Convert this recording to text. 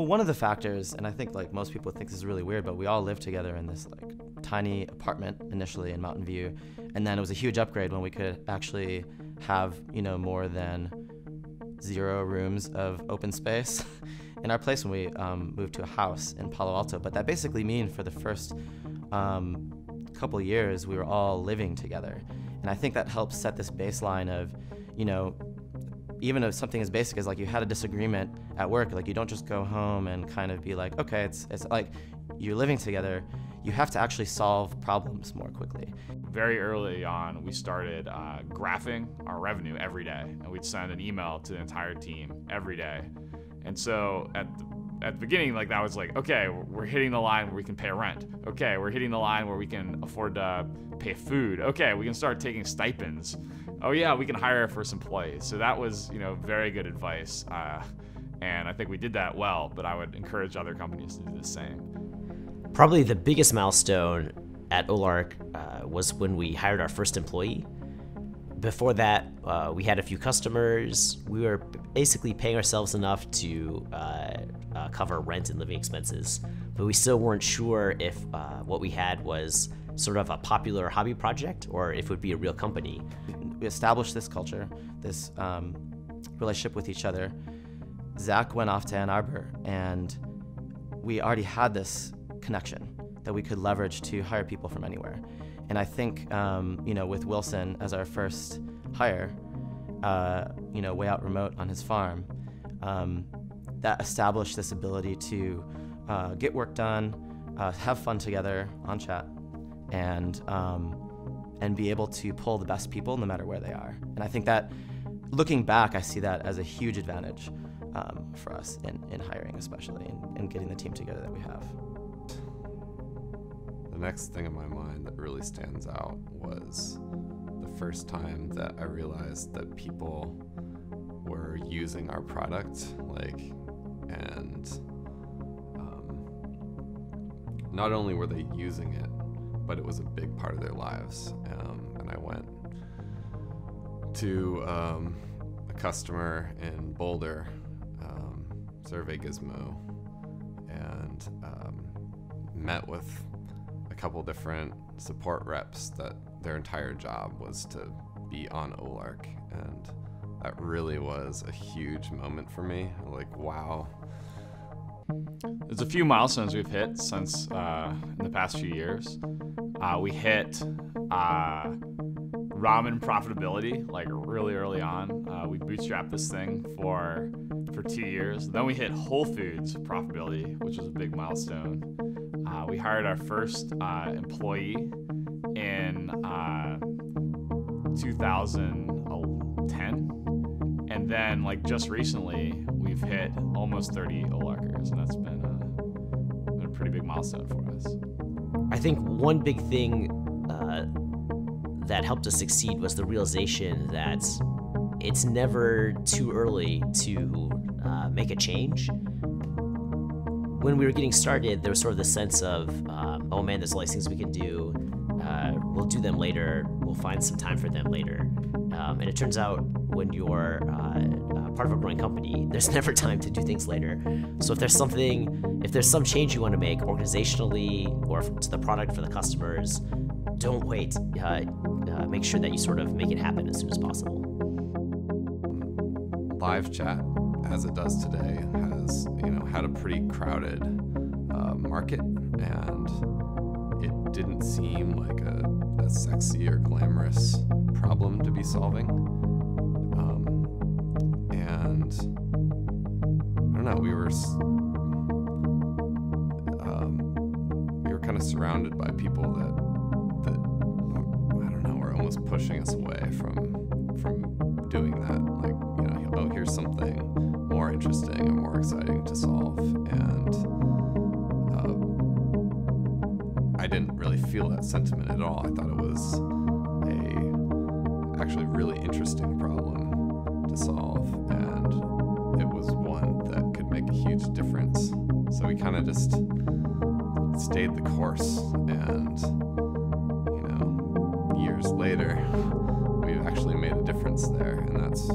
Well, one of the factors, and I think like most people think this is really weird, but we all lived together in this like tiny apartment initially in Mountain View, and then it was a huge upgrade when we could actually have, you know, more than 0 rooms of open space in our place when we moved to a house in Palo Alto. But that basically means for the first couple years we were all living together, and I think that helps set this baseline of, you know, even if something as basic as like you had a disagreement at work, like you don't just go home and kind of be like, okay, it's like you're living together, you have to actually solve problems more quickly. Very early on, we started graphing our revenue every day, and we'd send an email to the entire team every day. And so at the beginning, like that was like, okay, we're hitting the line where we can pay rent. Okay, we're hitting the line where we can afford to pay food. Okay, we can start taking stipends. Oh yeah, we can hire our first employees. So that was, you know, very good advice. And I think we did that well, but I would encourage other companies to do the same. Probably the biggest milestone at Olark was when we hired our first employee. Before that, we had a few customers. We were basically paying ourselves enough to cover rent and living expenses, but we still weren't sure if what we had was sort of a popular hobby project or if it would be a real company. We established this culture, this relationship with each other. Zach went off to Ann Arbor, and we already had this connection that we could leverage to hire people from anywhere. And I think, you know, with Wilson as our first hire, you know, way out remote on his farm, that established this ability to get work done, have fun together on chat, and be able to pull the best people no matter where they are. And I think that, looking back, I see that as a huge advantage for us in hiring, especially, and getting the team together that we have. The next thing in my mind that really stands out was the first time that I realized that people were using our product, and not only were they using it, but it was a big part of their lives. And I went to a customer in Boulder, Survey Gizmo, and met with a couple different support reps that their entire job was to be on Olark, and that really was a huge moment for me. Like, wow. There's a few milestones we've hit since in the past few years. We hit ramen profitability like really early on. We bootstrapped this thing for 2 years. Then we hit Whole Foods profitability, which was a big milestone. We hired our first employee in 2010, and then like just recently we've hit almost 30 Olarkers, and that's been a pretty big milestone for us. I think one big thing that helped us succeed was the realization that it's never too early to make a change. When we were getting started, there was sort of the sense of, oh man, there's all these things we can do. We'll do them later. We'll find some time for them later. And it turns out when you're part of a growing company, there's never time to do things later. So if there's some change you want to make organizationally or to the product for the customers, don't wait. Make sure that you sort of make it happen as soon as possible. Live chat, as it does today, has had a pretty crowded market, and it didn't seem like a sexy or glamorous problem to be solving. And I don't know, we were kind of surrounded by people that I don't know, were almost pushing us away from doing that. Like, oh, here's something more interesting or more exciting to solve. And I didn't really feel that sentiment at all. I thought it was actually really interesting problem to solve, and it was one that could make a huge difference. So we kind of just stayed the course, and years later, we've actually made a difference there, and that's